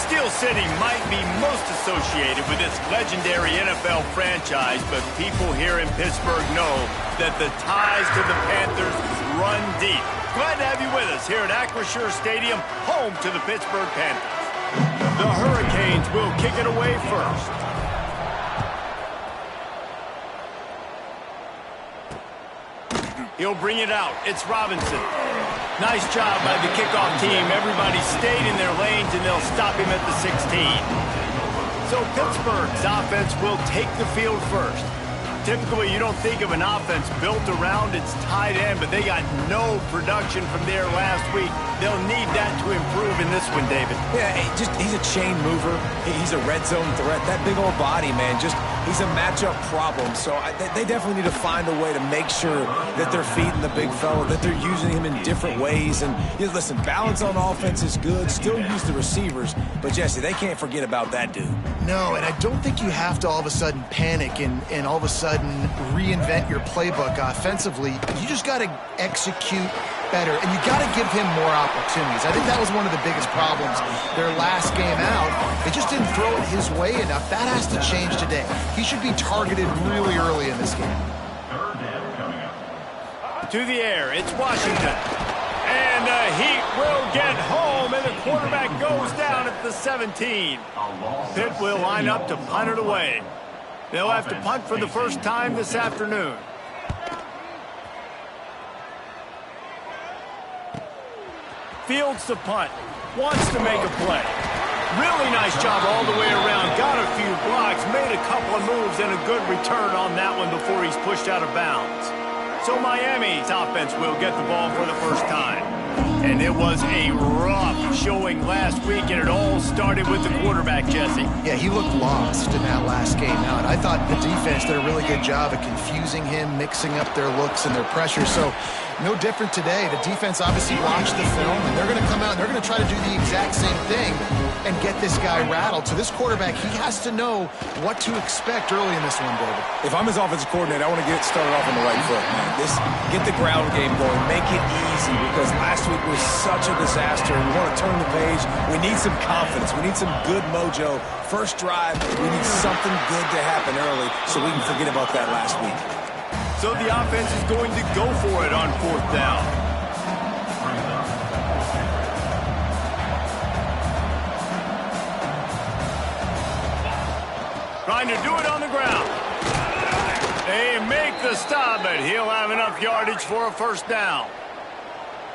Steel City might be most associated with this legendary NFL franchise, but people here in Pittsburgh know that the ties to the Panthers run deep. Glad to have you with us here at Acrisure Stadium, home to the Pittsburgh Panthers. The Hurricanes will kick it away first. He'll bring it out. It's Robinson. Nice job by the kickoff team. Everybody stayed in their lanes, and they'll stop him at the 16. So Pittsburgh's offense will take the field first. Typically, you don't think of an offense built around its tight end, but they got no production from there last week. They'll need that to improve in this one, David. Yeah, he's a chain mover. He's a red zone threat. That big old body, man, he's a matchup problem. So they definitely need to find a way to make sure that they're feeding the big fella, that they're using him in different ways. And listen, balance on offense is good. Still use the receivers. But, Jesse, they can't forget about that dude. No, and I don't think you have to all of a sudden panic and all of a sudden reinvent your playbook offensively. You just got to execute better, and you got to give him more opportunities. I think that was one of the biggest problems their last game out. They just didn't throw it his way enough. That has to change today. He should be targeted really early in this game. To the air, it's Washington. And the Heat will get home, and the quarterback goes down at the 17. Pitt will line up to punt it away. They'll have to punt for the first time this afternoon. Fields the punt. Wants to make a play. Really nice job all the way around. Got a few blocks, made a couple of moves, and a good return on that one before he's pushed out of bounds. So Miami's offense will get the ball for the first time. And it was a rough showing last week, and it all started with the quarterback, Jesse. Yeah, he looked lost in that last game out. I thought the defense did a really good job of confusing him, mixing up their looks and their pressure. So no different today. The defense obviously watched the film, and they're going to come out and they're going to try to do the exact same thing and get this guy rattled. So this quarterback, he has to know what to expect early in this one, David. If I'm his offensive coordinator, I want to get started off on the right foot, man. Get the ground game going. Make it easy, because last week was such a disaster. We want to turn the page. We need some confidence. We need some good mojo. First drive, we need something good to happen early so we can forget about that last week. So the offense is going to go for it on fourth down. Trying to do it on the ground. They make the stop, but he'll have enough yardage for a first down.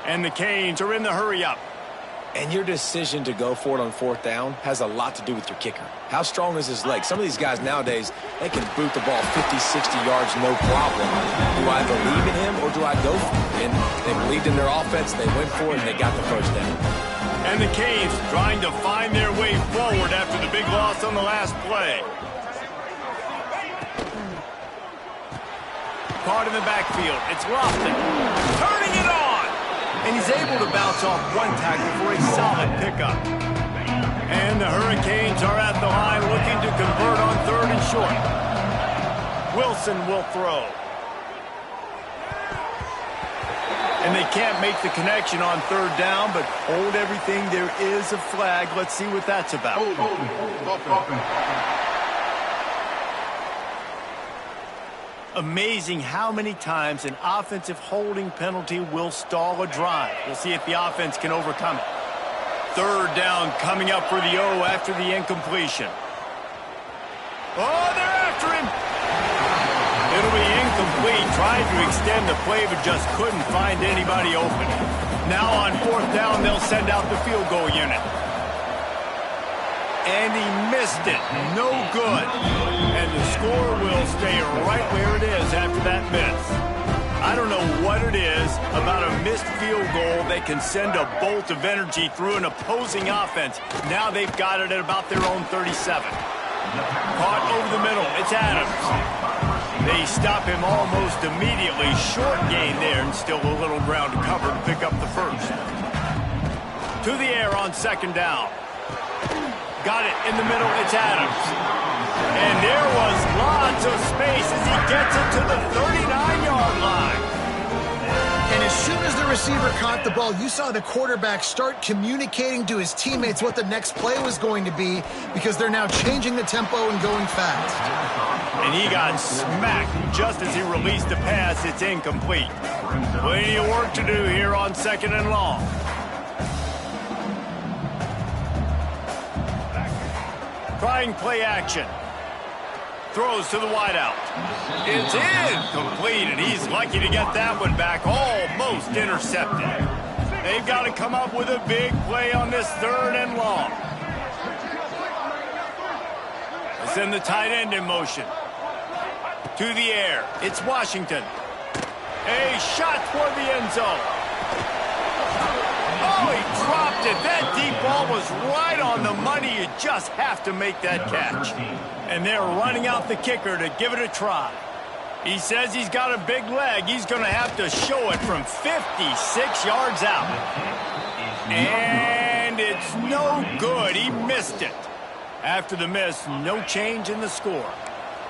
And the Canes are in the hurry-up. And your decision to go for it on fourth down has a lot to do with your kicker. How strong is his leg? Some of these guys nowadays, they can boot the ball 50, 60 yards, no problem. Do I believe in him or do I go for it? And they believed in their offense, they went for it, and they got the first down. And the Canes trying to find their way forward after the big loss on the last play. Caught in the backfield. It's Lofton. Turning it on! And he's able to bounce off one tackle for a solid pickup. And the Hurricanes are at the line looking to convert on third and short. Wilson will throw. And they can't make the connection on third down, but hold everything. There is a flag. Let's see what that's about. Amazing how many times an offensive holding penalty will stall a drive. We'll see if the offense can overcome it. Third down coming up for the O after the incompletion. Oh, they're after him. It'll be incomplete. Tried to extend the play, but just couldn't find anybody open. Now on fourth down, they'll send out the field goal unit. And he missed it. No good. And the score will stay right where it is after that miss. I don't know what it is about a missed field goal that can send a bolt of energy through an opposing offense. Now they've got it at about their own 37. Caught over the middle. It's Adams. They stop him almost immediately. Short gain there, and still a little ground to cover to pick up the first. To the air on second down. Got it in the middle. It's Adams. And there was lots of space as he gets it to the 39-yard line. And as soon as the receiver caught the ball, you saw the quarterback start communicating to his teammates what the next play was going to be because they're now changing the tempo and going fast. And he got smacked just as he released the pass. It's incomplete. Plenty of work to do here on 2nd and long. Trying play action. Throws to the wideout. It's incomplete, and he's lucky to get that one back. Almost intercepted. They've got to come up with a big play on this 3rd and long. They send the tight end in motion. To the air. It's Washington. A shot toward the end zone. Oh, he dropped it. That deep ball was right on the money. You just have to make that catch. And they're running out the kicker to give it a try. He says he's got a big leg. He's going to have to show it from 56 yards out. And it's no good. He missed it. After the miss, no change in the score.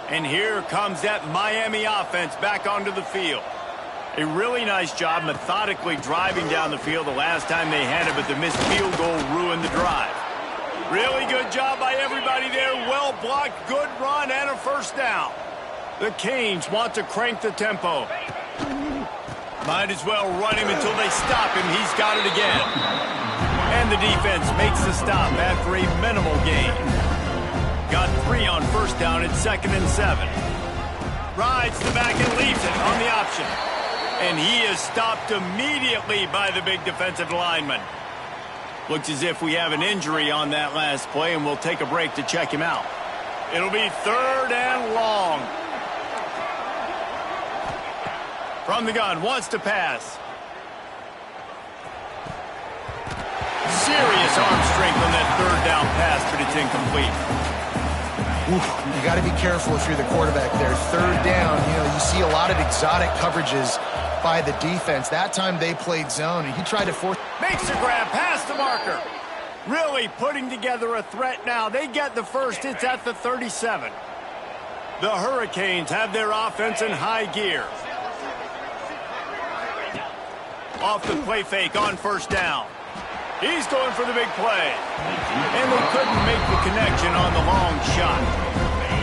And here comes that Miami offense back onto the field. A really nice job methodically driving down the field the last time they had it, but the missed field goal ruined the drive. Really good job by everybody there. Well blocked, good run, and a 1st down. The Canes want to crank the tempo. Might as well run him until they stop him. He's got it again. And the defense makes the stop after a minimal gain. Got 3 on 1st down at 2nd and 7. Rides the back and leaves it on the option. And he is stopped immediately by the big defensive lineman. Looks as if we have an injury on that last play, and we'll take a break to check him out. It'll be 3rd and long. From the gun, wants to pass. Serious arm strength on that 3rd down pass, but it's incomplete. You got to be careful if you're the quarterback there. 3rd down, you see a lot of exotic coverages by the defense. That time they played zone, and he tried to force. Makes a grab past the marker. Really putting together a threat now. They get the 1st. It's at the 37. The Hurricanes have their offense in high gear. Off the play fake on 1st down. He's going for the big play. And they couldn't make the connection on the long shot.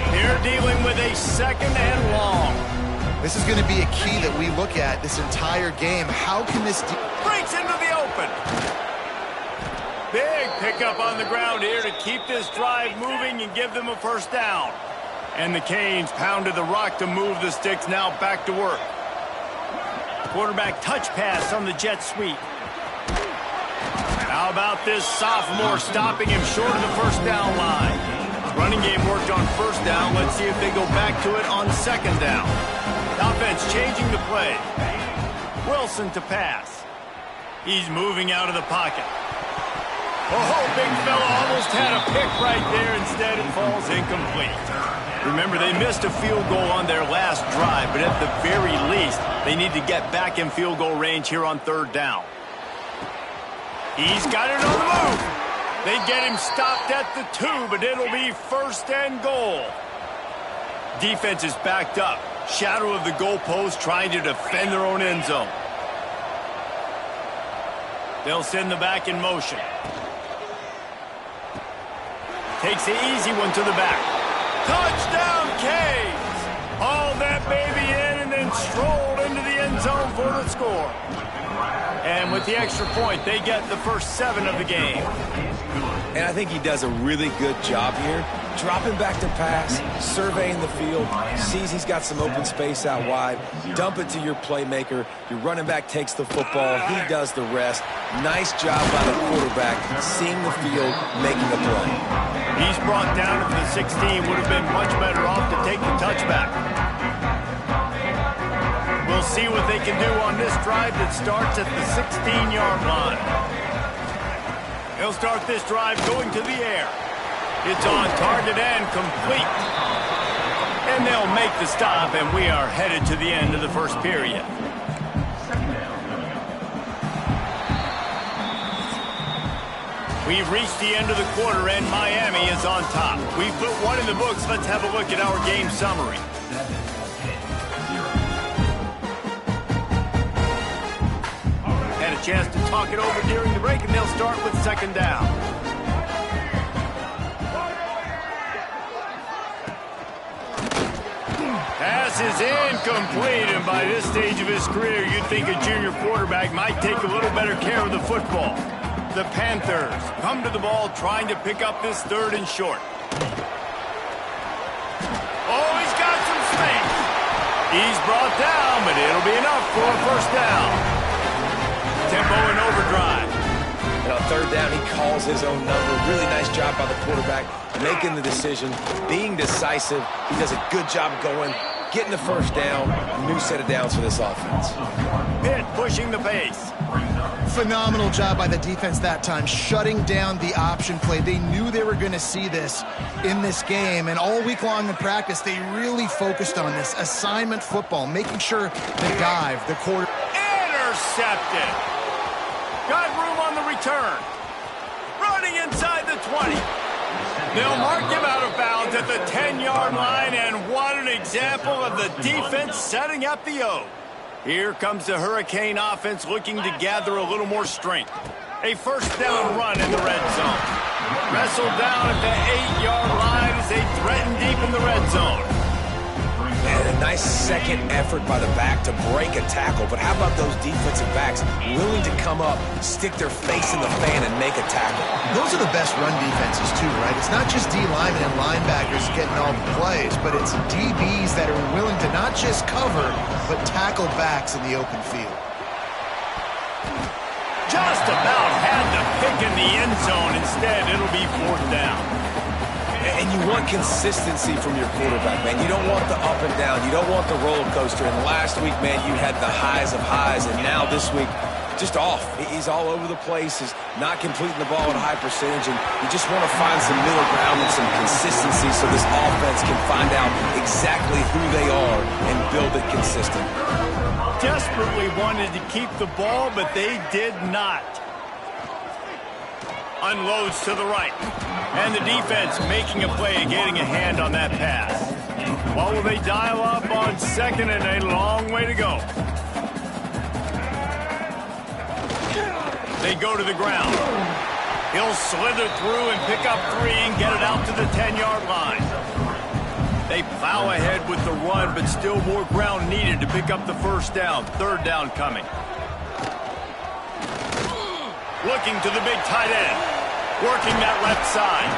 They're dealing with a 2nd and long. This is going to be a key that we look at this entire game. How can this... Breaks into the open. Big pickup on the ground here to keep this drive moving and give them a 1st down. And the Canes pounded the rock to move the sticks, now back to work. Quarterback touch pass on the jet sweep. How about this sophomore stopping him short of the 1st down line? Running game worked on 1st down. Let's see if they go back to it on 2nd down. Offense changing the play. Wilson to pass. He's moving out of the pocket. Oh, big fella almost had a pick right there. Instead, it falls incomplete. Remember, they missed a field goal on their last drive, but at the very least, they need to get back in field goal range here on 3rd down. He's got it on the move. They get him stopped at the 2, but it'll be 1st and goal. Defense is backed up. Shadow of the goalpost trying to defend their own end zone. They'll send the back in motion. Takes the easy one to the back. Touchdown, Canes! Hauled that baby in and then strolled into the end zone for the score. And with the extra point, they get the first 7 of the game. And I think he does a really good job here. Dropping back to pass, surveying the field, sees he's got some open space out wide, dump it to your playmaker, your running back takes the football, he does the rest. Nice job by the quarterback, seeing the field, making a play. He's brought down at the 16, would have been much better off to take the touchback. We'll see what they can do on this drive that starts at the 16-yard line. They'll start this drive going to the air. It's on target and complete. And they'll make the stop, and we are headed to the end of the first period. We've reached the end of the quarter, and Miami is on top. We've put one in the books. Let's have a look at our game summary. chance to talk it over during the break, and they'll start with second down. Pass is incomplete, and by this stage of his career, you'd think a junior quarterback might take a little better care of the football. The Panthers come to the ball trying to pick up this third and short. Oh, he's got some space. He's brought down, but it'll be enough for a first down. Tempo and overdrive. And on third down, he calls his own number. Really nice job by the quarterback, making the decision, being decisive. He does a good job going, getting the first down. A new set of downs for this offense. Pitt pushing the pace. Phenomenal job by the defense that time, shutting down the option play. They knew they were going to see this in this game, and all week long in practice, they really focused on this assignment football, making sure the dive, the quarter... Intercepted. Got room on the return. Running inside the 20. They'll mark him out of bounds at the 10-yard line, and what an example of the defense setting up the O. Here comes the Hurricane offense looking to gather a little more strength. A first down run in the red zone. Wrestled down at the 8-yard line as they threaten deep in the red zone. And a nice second effort by the back to break a tackle. But how about those defensive backs willing to come up, stick their face in the fan, and make a tackle? Those are the best run defenses, too, right? It's not just D linemen and linebackers getting all the plays, but it's DBs that are willing to not just cover, but tackle backs in the open field. Just about had the pick in the end zone. Instead, it'll be fourth down. And you want consistency from your quarterback, man. You don't want the up and down. You don't want the roller coaster. And last week, man, you had the highs of highs. And now this week, just off. He's all over the place. He's not completing the ball at a high percentage. And you just want to find some middle ground and some consistency so this offense can find out exactly who they are and build it consistent. Desperately wanted to keep the ball, but they did not. Unloads to the right. And the defense making a play and getting a hand on that pass. What will they dial up on second, and a long way to go. They go to the ground. He'll slither through and pick up 3 and get it out to the 10-yard line. They plow ahead with the run, but still more ground needed to pick up the first down. Third down coming. Looking to the big tight end. Working that left side.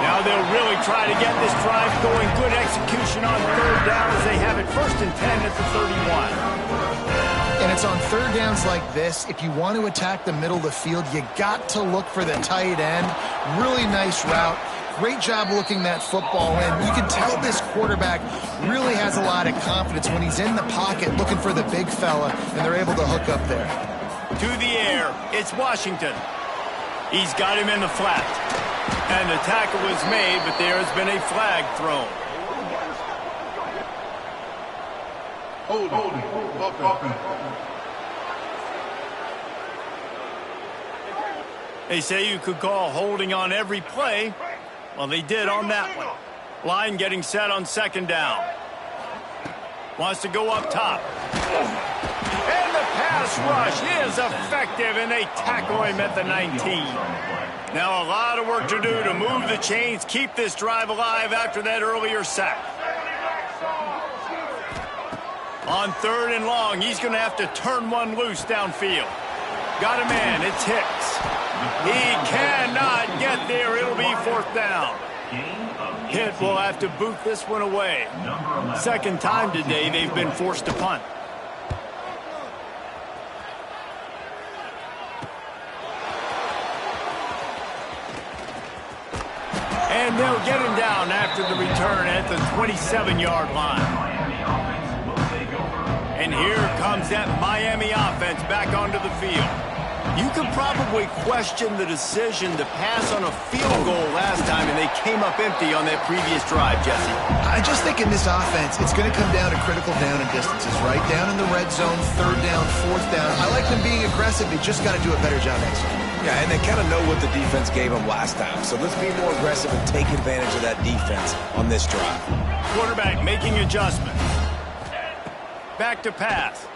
Now they'll really try to get this drive going. Good execution on third down as they have it first and 10 at the 31. And it's on third downs like this, if you want to attack the middle of the field, you got to look for the tight end. Really nice route. Great job looking that football in. You can tell this quarterback really has a lot of confidence when he's in the pocket looking for the big fella, and they're able to hook up there. To the air, it's Washington. He's got him in the flat. And the tackle is made, but there has been a flag thrown. Holding. They say you could call holding on every play. Well, they did on that one. Line getting set on second down. Wants to go up top. And the pass rush is effective, and they tackle him at the 19. Now a lot of work to do to move the chains, keep this drive alive after that earlier sack. On third and long, he's going to have to turn one loose downfield. Got a man, it's Hicks. He cannot get there. It'll be fourth down. Pitt will have to boot this one away. Second time today they've been forced to punt. And they'll get him down after the return at the 27-yard line. And here comes that Miami offense back onto the field. You could probably question the decision to pass on a field goal last time, and they came up empty on that previous drive, Jesse. I just think in this offense, it's going to come down to critical down and distances, right? Down in the red zone, third down, fourth down. I like them being aggressive. They just got to do a better job executing. Yeah, and they kind of know what the defense gave them last time. So let's be more aggressive and take advantage of that defense on this drive. Quarterback making adjustments. Back to pass.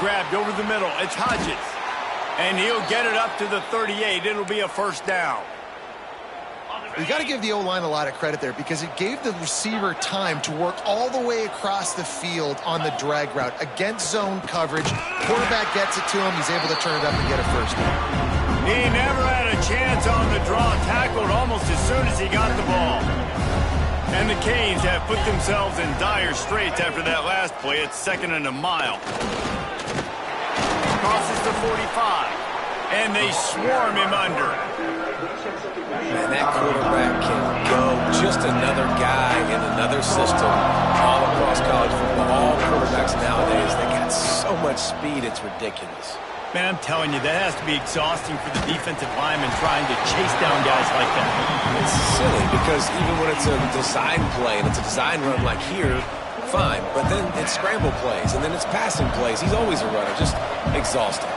Grabbed over the middle. It's Hodges. And he'll get it up to the 38. It'll be a first down. You got to give the O-line a lot of credit there because it gave the receiver time to work all the way across the field on the drag route against zone coverage. Quarterback gets it to him. He's able to turn it up and get a first down. He never had a chance on the draw. Tackled almost as soon as he got the ball. And the Canes have put themselves in dire straits after that last play. It's 2nd and a mile. Crosses the 45. And they swarm him under. Man, that quarterback can go. Just another guy in another system all across college football. All quarterbacks nowadays, they got so much speed, it's ridiculous. Man, I'm telling you, that has to be exhausting for the defensive lineman trying to chase down guys like that. It's silly because even when it's a design play and it's a design run like here, fine. But then it's scramble plays and then it's passing plays. He's always a runner, just exhausting.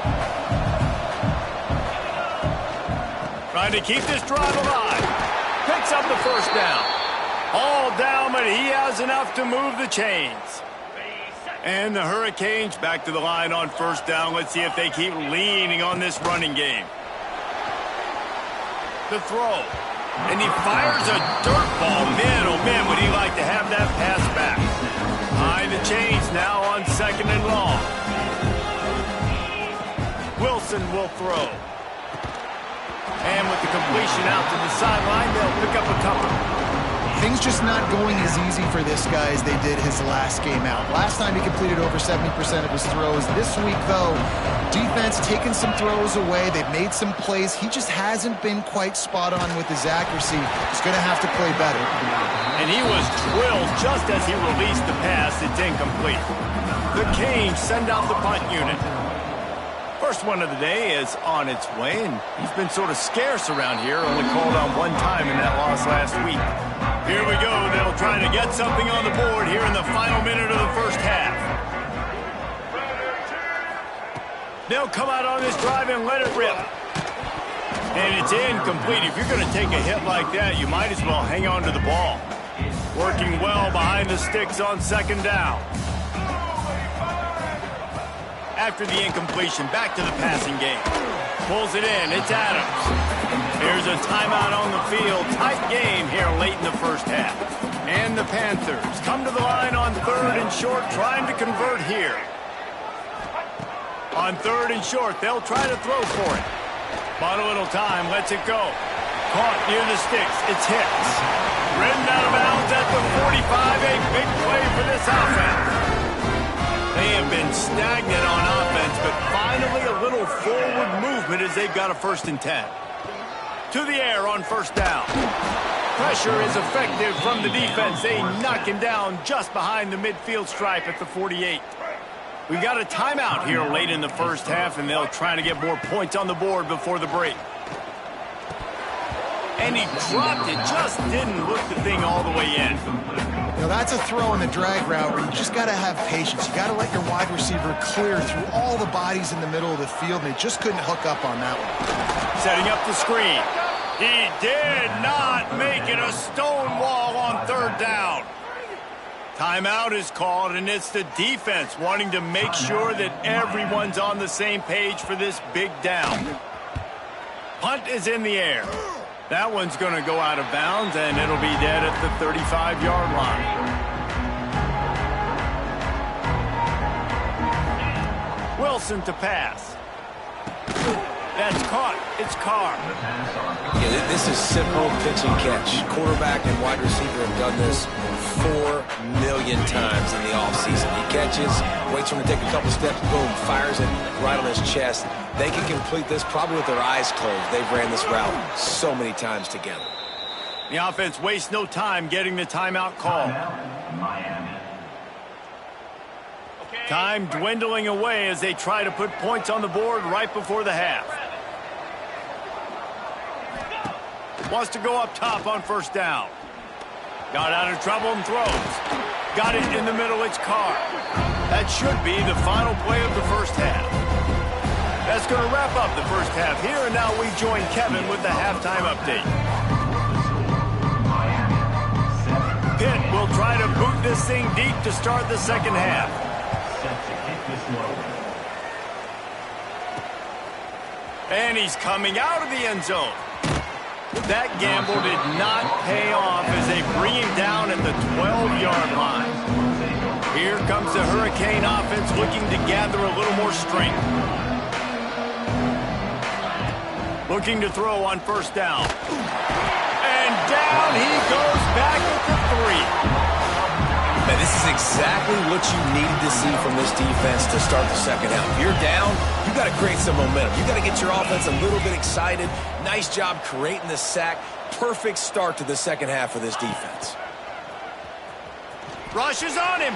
Trying to keep this drive alive. Picks up the first down. All down, but he has enough to move the chains. And the Hurricanes back to the line on first down. Let's see if they keep leaning on this running game. The throw. And he fires a dirt ball. Man, oh man, would he like to have that pass back. Behind the chains now on 2nd and long. Wilson will throw. And with the completion out to the sideline, they'll pick up a couple. Things just not going as easy for this guy as they did his last game out. Last time he completed over 70% of his throws. This week, though, defense taking some throws away. They've made some plays. He just hasn't been quite spot on with his accuracy. He's going to have to play better. And he was drilled just as he released the pass. It's incomplete. The Canes send out the punt unit. First one of the day is on its way, and he's been sort of scarce around here, only called on one time in that loss last week. Here we go. They'll try to get something on the board here in the final minute of the first half. They'll come out on this drive and let it rip. And it's incomplete. If you're going to take a hit like that, you might as well hang on to the ball. Working well behind the sticks on 2nd down. After the incompletion, back to the passing game. Pulls it in. It's Adams. Here's a timeout on the field. Tight game here late in the first half. And the Panthers come to the line on 3rd and short, trying to convert here. On 3rd and short, they'll try to throw for it. Bought a little time, lets it go. Caught near the sticks. It's Hicks. Ridden out of bounds at the 45. A big play for this offense. They have been stagnant on offense, but finally a little forward movement as they've got a 1st and 10. To the air on 1st down. Pressure is effective from the defense. They knock him down just behind the midfield stripe at the 48. We've got a timeout here late in the first half, and they'll try to get more points on the board before the break. And he dropped it, just didn't look the thing all the way in. You know, that's a throw in the drag route where you just got to have patience. You got to let your wide receiver clear through all the bodies in the middle of the field, and they just couldn't hook up on that one. Setting up the screen. He did not make it. A stone wall on 3rd down. Timeout is called, and it's the defense wanting to make sure that everyone's on the same page for this big down. Punt is in the air. That one's going to go out of bounds, and it'll be dead at the 35-yard line. Wilson to pass. That's caught. It's Carr. Yeah, this is simple pitch and catch. Quarterback and wide receiver have done this 4 million times in the offseason. He catches, waits for him to take a couple steps, boom, fires it right on his chest. They can complete this probably with their eyes closed. They've ran this route so many times together. The offense wastes no time getting the timeout call. Time dwindling away as they try to put points on the board right before the half. Wants to go up top on 1st down. Got out of trouble and throws. Got it in the middle. It's Carr. That should be the final play of the first half. That's going to wrap up the first half here, and now we join Kevin with the halftime update. Pitt will try to boot this thing deep to start the second half. And he's coming out of the end zone. That gamble did not pay off as they bring him down at the 12-yard line. Here comes the Hurricane offense looking to gather a little more strength. Looking to throw on first down. And down he goes back at the 3. Man, this is exactly what you needed to see from this defense to start the second half. If you're down, you got to create some momentum. You got to get your offense a little bit excited. Nice job creating the sack. Perfect start to the second half of this defense. Rush is on him.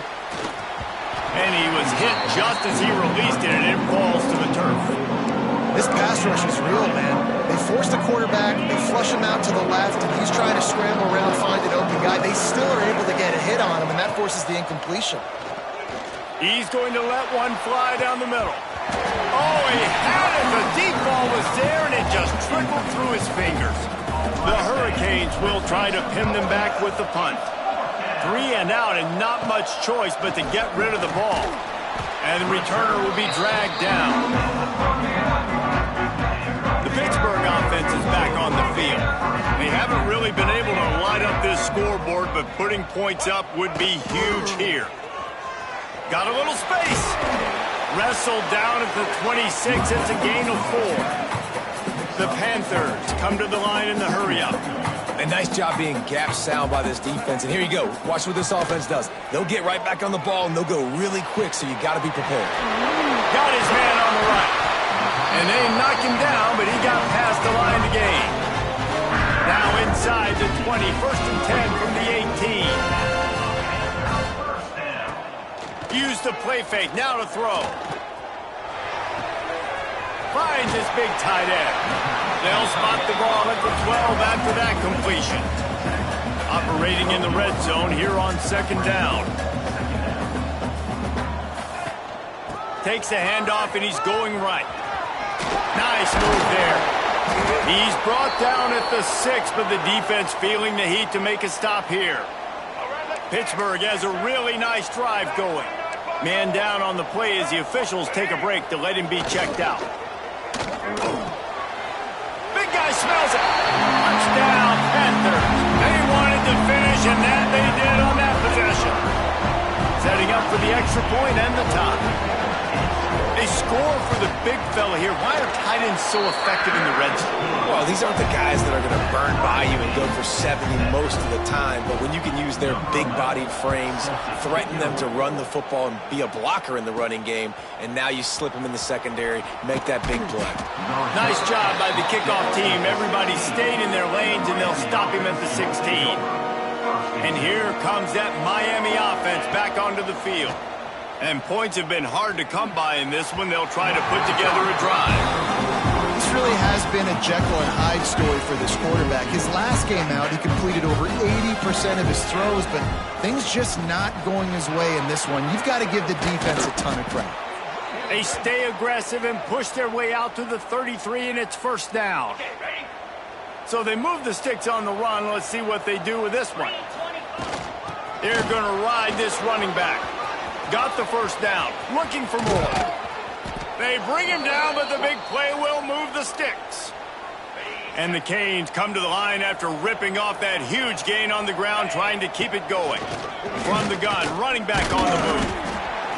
And he was hit just as he released it, and it falls to the turf. This pass rush is real, man. They force the quarterback, they flush him out to the left, and he's trying to scramble around, find an open guy. They still are able to get a hit on him, and that forces the incompletion. He's going to let one fly down the middle. Oh, he had it. The deep ball was there, and it just trickled through his fingers. The Hurricanes will try to pin them back with the punt. 3 and out, and not much choice but to get rid of the ball. And the returner will be dragged down. The Pittsburgh offense is back on the field. They haven't really been able to light up this scoreboard, but putting points up would be huge here. Got a little space. Wrestled down at the 26. It's a gain of 4. The Panthers come to the line in the hurry-up. A nice job being gap sound by this defense. And here you go. Watch what this offense does. They'll get right back on the ball, and they'll go really quick, so you got to be prepared. Got his man on the right. And they knocked him down, but he got past the line to gain. Now inside the 20, 1st and 10 from the 18. Use the play fake, now to throw. Finds his big tight end. They'll spot the ball at the 12 after that completion. Operating in the red zone here on 2nd down. Takes the handoff, and he's going right. Nice move there. He's brought down at the 6, but the defense feeling the heat to make a stop here. Pittsburgh has a really nice drive going. Man down on the play as the officials take a break to let him be checked out. Big guy smells it. Touchdown, Panthers. They wanted to finish, and that they did on that possession. Setting up for the extra point and the tie. They score for the big fella here. Why are tight ends so effective in the red zone? Well, these aren't the guys that are going to burn by you and go for 70 most of the time, but when you can use their big-bodied frames, threaten them to run the football and be a blocker in the running game, and now you slip them in the secondary, make that big play. Nice job by the kickoff team. Everybody stayed in their lanes, and they'll stop him at the 16. And here comes that Miami offense back onto the field. And points have been hard to come by in this one. They'll try to put together a drive. This really has been a Jekyll and Hyde story for this quarterback. His last game out, he completed over 80% of his throws, but things just not going his way in this one. You've got to give the defense a ton of credit. They stay aggressive and push their way out to the 33, and it's 1st down. So they move the sticks on the run. Let's see what they do with this one. They're going to ride this running back. Got the 1st down. Looking for more. They bring him down, but the big play will move the sticks. And the Canes come to the line after ripping off that huge gain on the ground, trying to keep it going. From the gun, running back on the move.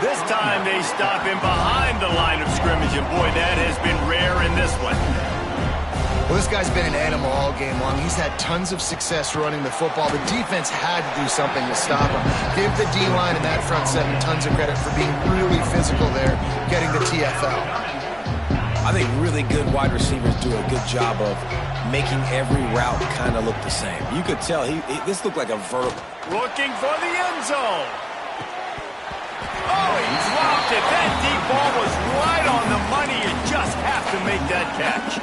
This time they stop him behind the line of scrimmage, and boy, that has been rare in this one. Well, this guy's been an animal all game long. He's had tons of success running the football. The defense had to do something to stop him. Give the D-line and that front seven tons of credit for being really physical there, getting the TFL. I think really good wide receivers do a good job of making every route kind of look the same. You could tell this looked like a vertical. Looking for the end zone. Oh, he dropped it. That deep ball was right on the money. You just have to make that catch.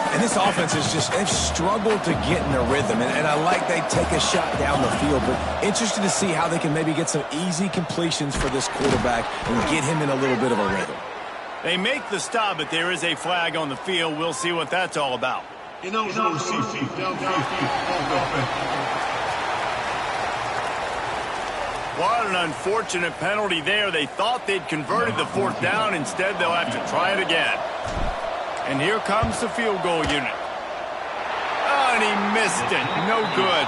And this offense is they've struggled to get in a rhythm. And I like they take a shot down the field, but interested to see how they can maybe get some easy completions for this quarterback and get him in a little bit of a rhythm. They make the stop, but there is a flag on the field. We'll see what that's all about. What an unfortunate penalty there. They thought they'd converted the 4th down. Instead, they'll have to try it again. And here comes the field goal unit. Oh, and he missed it. No good.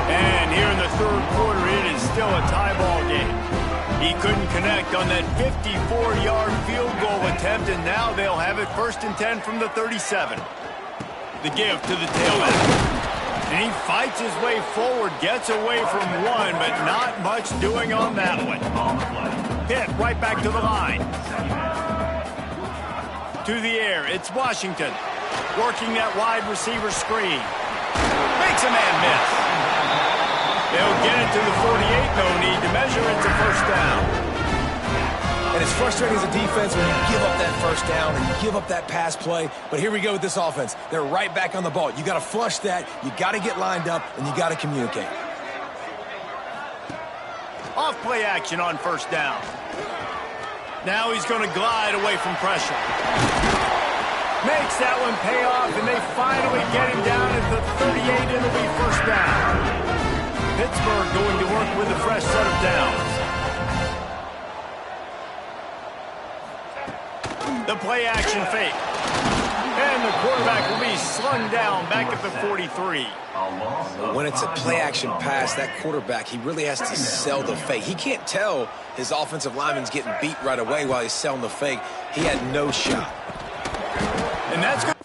And here in the third quarter, it is still a tie ball game. He couldn't connect on that 54-yard field goal attempt, and now they'll have it 1st and 10 from the 37. The give to the tailback. And he fights his way forward, gets away from one, but not much doing on that one. Pitt right back to the line. To the air, it's Washington. Working that wide receiver screen. Makes a man miss. They'll get it to the 48, no need to measure it to 1st down. And it's frustrating as a defense when you give up that 1st down and you give up that pass play. But here we go with this offense. They're right back on the ball. You got to flush that, you got to get lined up, and you got to communicate. Off play action on 1st down. Now he's going to glide away from pressure. Makes that one pay off, and they finally get him down at the 38. It'll be 1st down. Pittsburgh going to work with a fresh set of downs. The play action fake. And the quarterback will be slung down back at the 43. When it's a play-action pass, that quarterback, he really has to sell the fake. He can't tell his offensive lineman's getting beat right away while he's selling the fake. He had no shot. And that's good.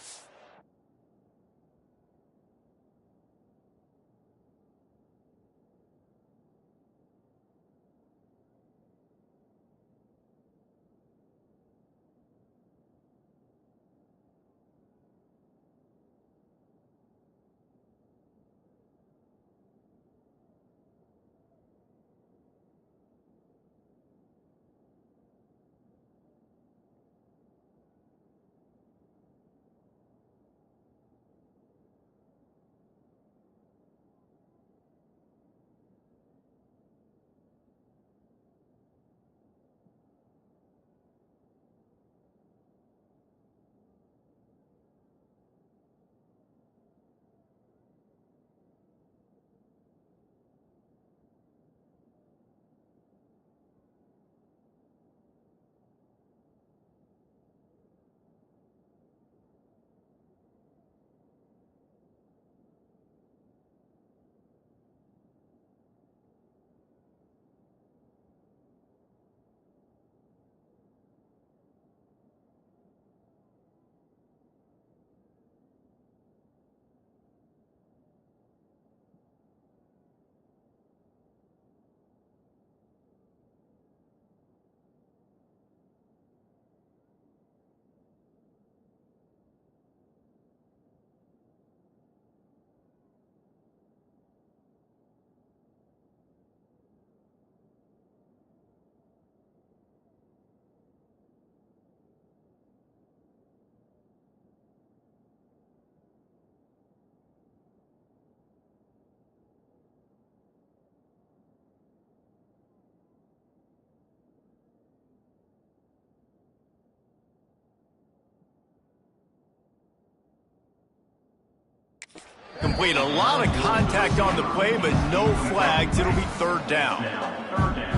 Complete a lot of contact on the play, but no flags. It'll be 3rd down.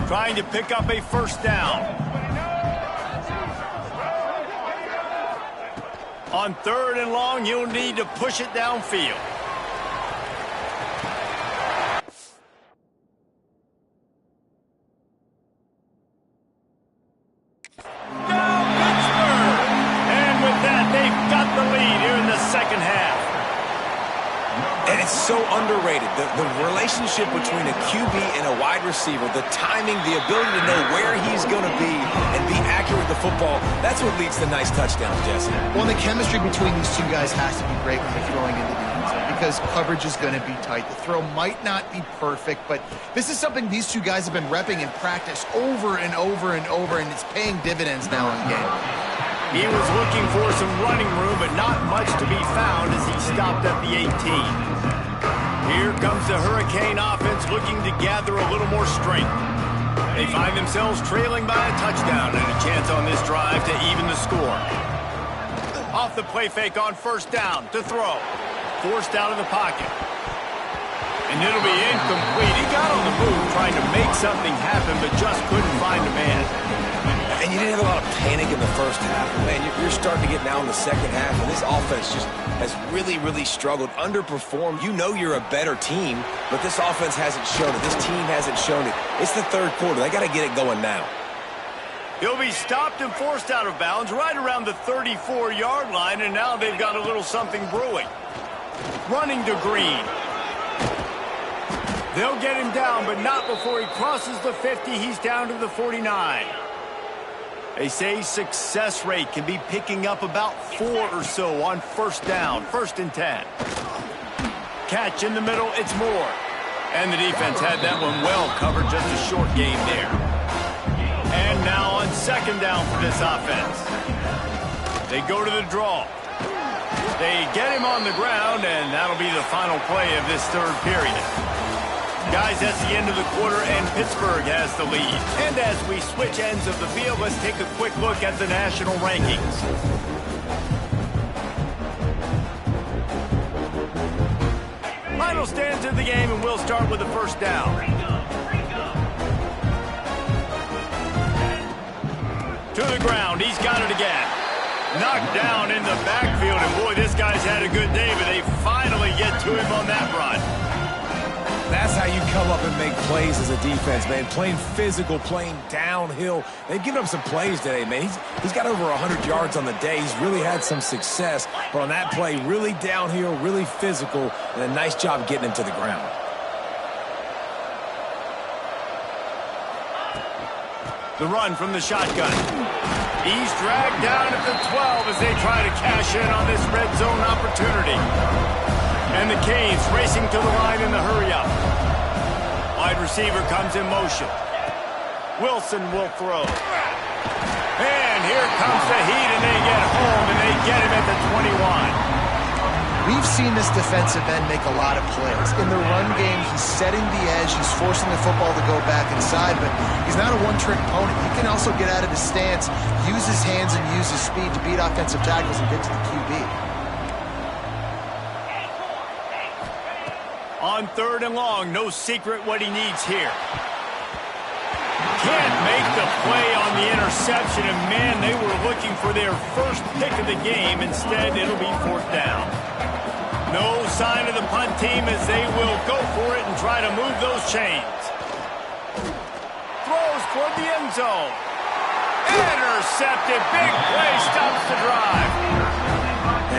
Trying to pick up a 1st down. On 3rd and long, you'll need to push it downfield. Now Pittsburgh! And with that, they've got the lead here in the 2nd half. And it's so underrated. The relationship between a QB and a wide receiver, the timing, the ability to know where he's going to be and be accurate with the football, that's what leads to nice touchdowns, Jesse. Well, the chemistry between these two guys has to be great when they're throwing into the end zone because coverage is going to be tight. The throw might not be perfect, but this is something these two guys have been repping in practice over and over and over, and it's paying dividends now in game. He was looking for some running room, but not much to be found as he stopped at the 18. Here comes the Hurricane offense looking to gather a little more strength. They find themselves trailing by a touchdown and a chance on this drive to even the score. Off the play fake on 1st down to throw. Forced out of the pocket. And it'll be incomplete. He got on the move trying to make something happen, but just couldn't find a man. And you didn't have a lot of panic in the first half. Man, you're starting to get now in the second half, and this offense just has really, really struggled, underperformed. You know you're a better team, but this offense hasn't shown it. This team hasn't shown it. It's the third quarter. They got to get it going now. He'll be stopped and forced out of bounds right around the 34-yard line, and now they've got a little something brewing. Running to Green. They'll get him down, but not before he crosses the 50. He's down to the 49. They say success rate can be picking up about 4 or so on first down, 1st and 10. Catch in the middle, it's Moore. And the defense had that one well covered, just a short game there. And now on 2nd down for this offense. They go to the draw. They get him on the ground, and that'll be the final play of this third period. Guys, that's the end of the quarter, and Pittsburgh has the lead. And as we switch ends of the field, let's take a quick look at the national rankings. Final stands of the game, and we'll start with the first down. To the ground, he's got it again. Knocked down in the backfield, and boy, this guy's had a good day, but they finally get to him on that run. That's how you come up and make plays as a defense, man. Playing physical, playing downhill. They've given up some plays today, man. He's got over 100 yards on the day. He's really had some success. But on that play, really downhill, really physical, and a nice job getting him to the ground. The run from the shotgun. He's dragged down at the 12 as they try to cash in on this red zone opportunity. And the Canes racing to the line in the hurry-up. Wide receiver comes in motion. Wilson will throw. And here comes the heat, and they get home, and they get him at the 21. We've seen this defensive end make a lot of plays. In the run game, he's setting the edge. He's forcing the football to go back inside, but he's not a one-trick pony. He can also get out of his stance, use his hands, and use his speed to beat offensive tackles and get to the QB. On 3rd and long, no secret what he needs here. Can't make the play on the interception, and man, they were looking for their first pick of the game. Instead, it'll be 4th down. No sign of the punt team as they will go for it and try to move those chains. Throws toward the end zone. Intercepted. Big play stops the drive.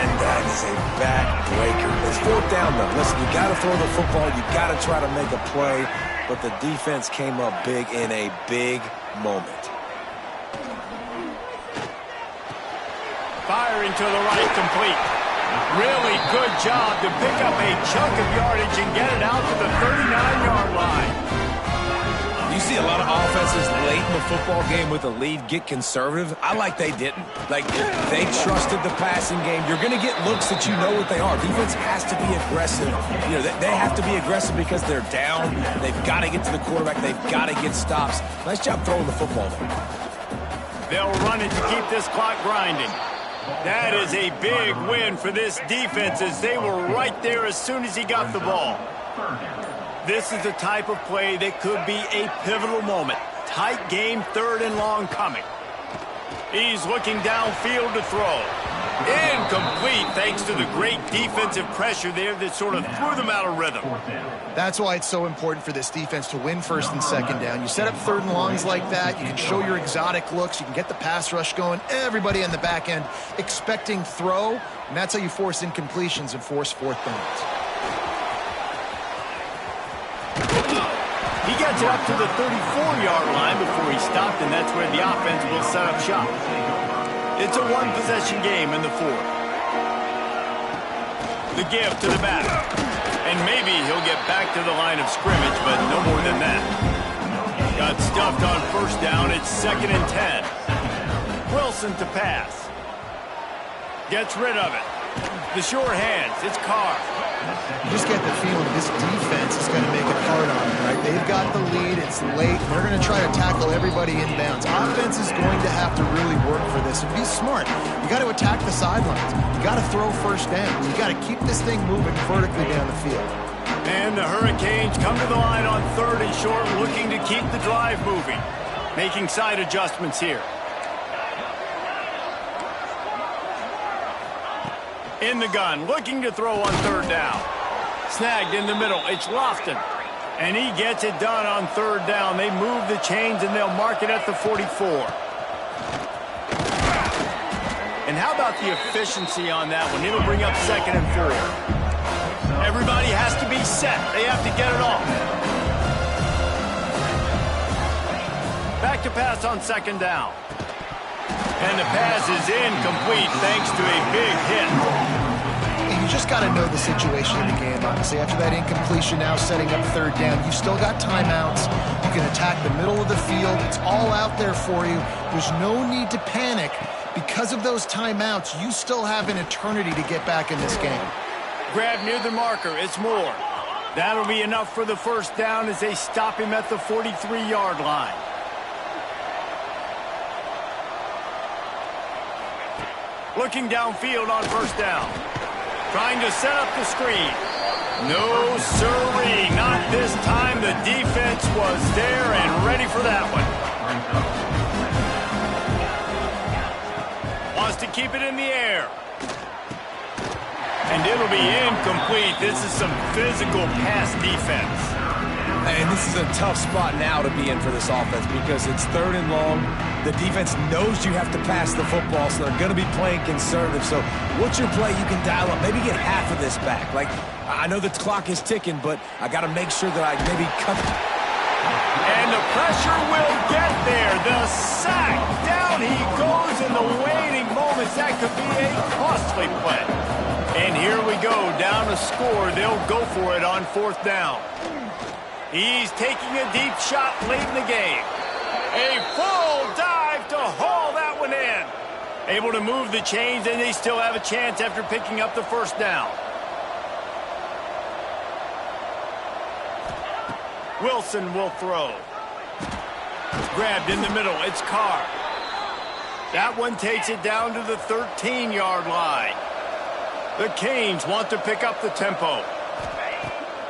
And that is a backbreaker. It's 4th down, though. Listen, you got to throw the football. You got to try to make a play. But the defense came up big in a big moment. Firing to the right, complete. Really good job to pick up a chunk of yardage and get it out to the 39-yard line. You see a lot of offenses late in the football game with a lead get conservative. I like they didn't. Like, they trusted the passing game. You're going to get looks that you know what they are. Defense has to be aggressive. You know, they have to be aggressive because they're down. They've got to get to the quarterback. They've got to get stops. Nice job throwing the football there. They'll run it to keep this clock grinding. That is a big win for this defense as they were right there as soon as he got the ball. This is the type of play that could be a pivotal moment. Tight game, 3rd and long coming. He's looking downfield to throw. Incomplete thanks to the great defensive pressure there that sort of threw them out of rhythm. That's why it's so important for this defense to win 1st and 2nd down. You set up 3rd and longs like that. You can show your exotic looks. You can get the pass rush going. Everybody on the back end expecting throw, and that's how you force incompletions and force 4th downs. He gets it up to the 34-yard line before he stopped, and that's where the offense will set up shop. It's a one-possession game in the 4th. The give to the back. And maybe he'll get back to the line of scrimmage, but no more than that. Got stuffed on 1st down. It's 2nd and 10. Wilson to pass. Gets rid of it. The sure hands. It's Carr. You just get the feeling this defense is going to make it hard on them, right? They've got the lead. It's late. They're going to try to tackle everybody inbounds. Offense is going to have to really work for this and be smart. You got to attack the sidelines. You got to throw 1st down. You got to keep this thing moving vertically down the field. And the Hurricanes come to the line on 3rd and short, looking to keep the drive moving. Making side adjustments here. In the gun, looking to throw on third down. Snagged in the middle. It's Lofton. And he gets it done on third down. They move the chains, and they'll mark it at the 44. And how about the efficiency on that one? It'll bring up 2nd and 4. Everybody has to be set. They have to get it off. Back to pass on 2nd down. And the pass is incomplete thanks to a big hit. You just got to know the situation of the game, honestly. After that incompletion, now setting up third down, you've still got timeouts. You can attack the middle of the field. It's all out there for you. There's no need to panic. Because of those timeouts, you still have an eternity to get back in this game. Grab near the marker. It's Moore. That'll be enough for the first down as they stop him at the 43-yard line. Looking downfield on first down. Trying to set up the screen. No, sirree. Not this time. The defense was there and ready for that one. Wants to keep it in the air. And it'll be incomplete. This is some physical pass defense. And this is a tough spot now to be in for this offense because it's 3rd and long. The defense knows you have to pass the football, so they're going to be playing conservative. So what's your play you can dial up? Maybe get half of this back. Like, I know the clock is ticking, but I got to make sure that I maybe cut. And the pressure will get there. The sack. Down he goes in the waiting moments. That could be a costly play. And here we go. Down to score. They'll go for it on 4th down. He's taking a deep shot late in the game. A full dive to haul that one in. Able to move the chains, and they still have a chance after picking up the first down. Wilson will throw. Grabbed in the middle. It's Carr. That one takes it down to the 13-yard line. The Canes want to pick up the tempo.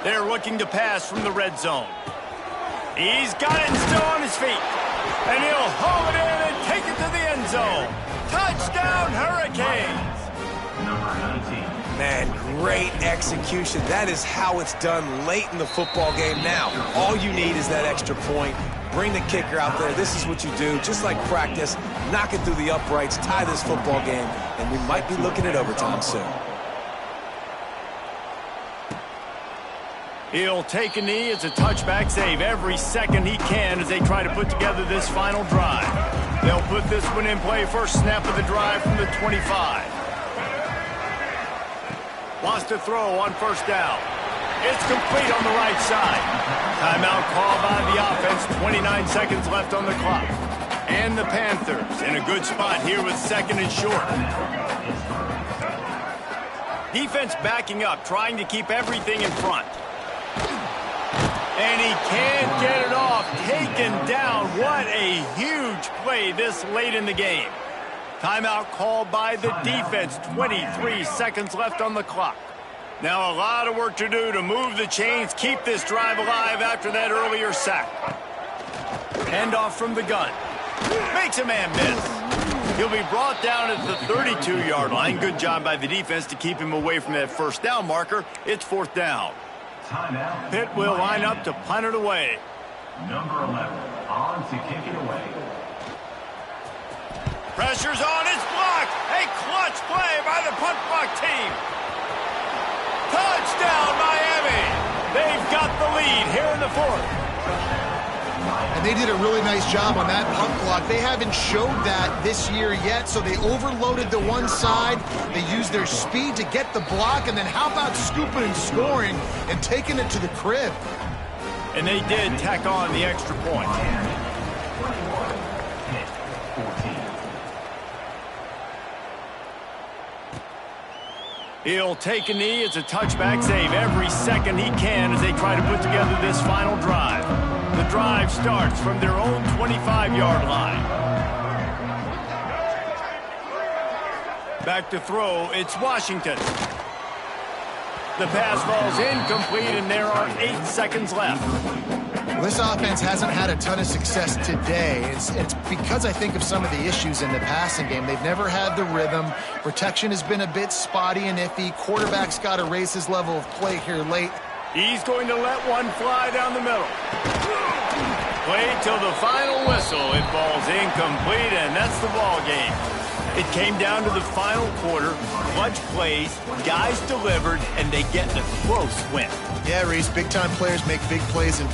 They're looking to pass from the red zone. He's got it and still on his feet. And he'll haul it in and take it to the end zone. Touchdown, Hurricanes. Man, great execution. That is how it's done late in the football game. Now, all you need is that extra point. Bring the kicker out there. This is what you do. Just like practice, knock it through the uprights, tie this football game, and we might be looking at overtime soon. He'll take a knee. It's a touchback save every second he can as they try to put together this final drive. They'll put this one in play. First snap of the drive from the 25. Wants to throw on first down. It's complete on the right side. Timeout called by the offense. 29 seconds left on the clock. And the Panthers in a good spot here with 2nd and short. Defense backing up, trying to keep everything in front. And he can't get it off. Taken down. What a huge play this late in the game. Timeout called by the defense. 23 seconds left on the clock. Now a lot of work to do to move the chains, keep this drive alive after that earlier sack. Hand off from the gun. Makes a man miss. He'll be brought down at the 32-yard line. Good job by the defense to keep him away from that first down marker. It's 4th down. Pitt will line up to punt it away. Number 11 on to kick it away. Pressure's on, it's blocked. A clutch play by the punt block team. Touchdown, Miami. They've got the lead here in the 4th. And they did a really nice job on that punt block. They haven't showed that this year yet, so they overloaded the one side. They used their speed to get the block, and then how about scooping and scoring and taking it to the crib? And they did tack on the extra point. He'll take a knee. It's a touchback save every second he can as they try to put together this final drive. The drive starts from their own 25-yard line. Back to throw. It's Washington. The pass falls incomplete, and there are 8 seconds left. Well, this offense hasn't had a ton of success today. It's because I think of some of the issues in the passing game. They've never had the rhythm. Protection has been a bit spotty and iffy. Quarterback's got to raise his level of play here late. He's going to let one fly down the middle. Played till the final whistle. It falls incomplete, and that's the ball game. It came down to the final quarter. Clutch plays, guys delivered, and they get a close win. Yeah, Reese, big-time players make big plays in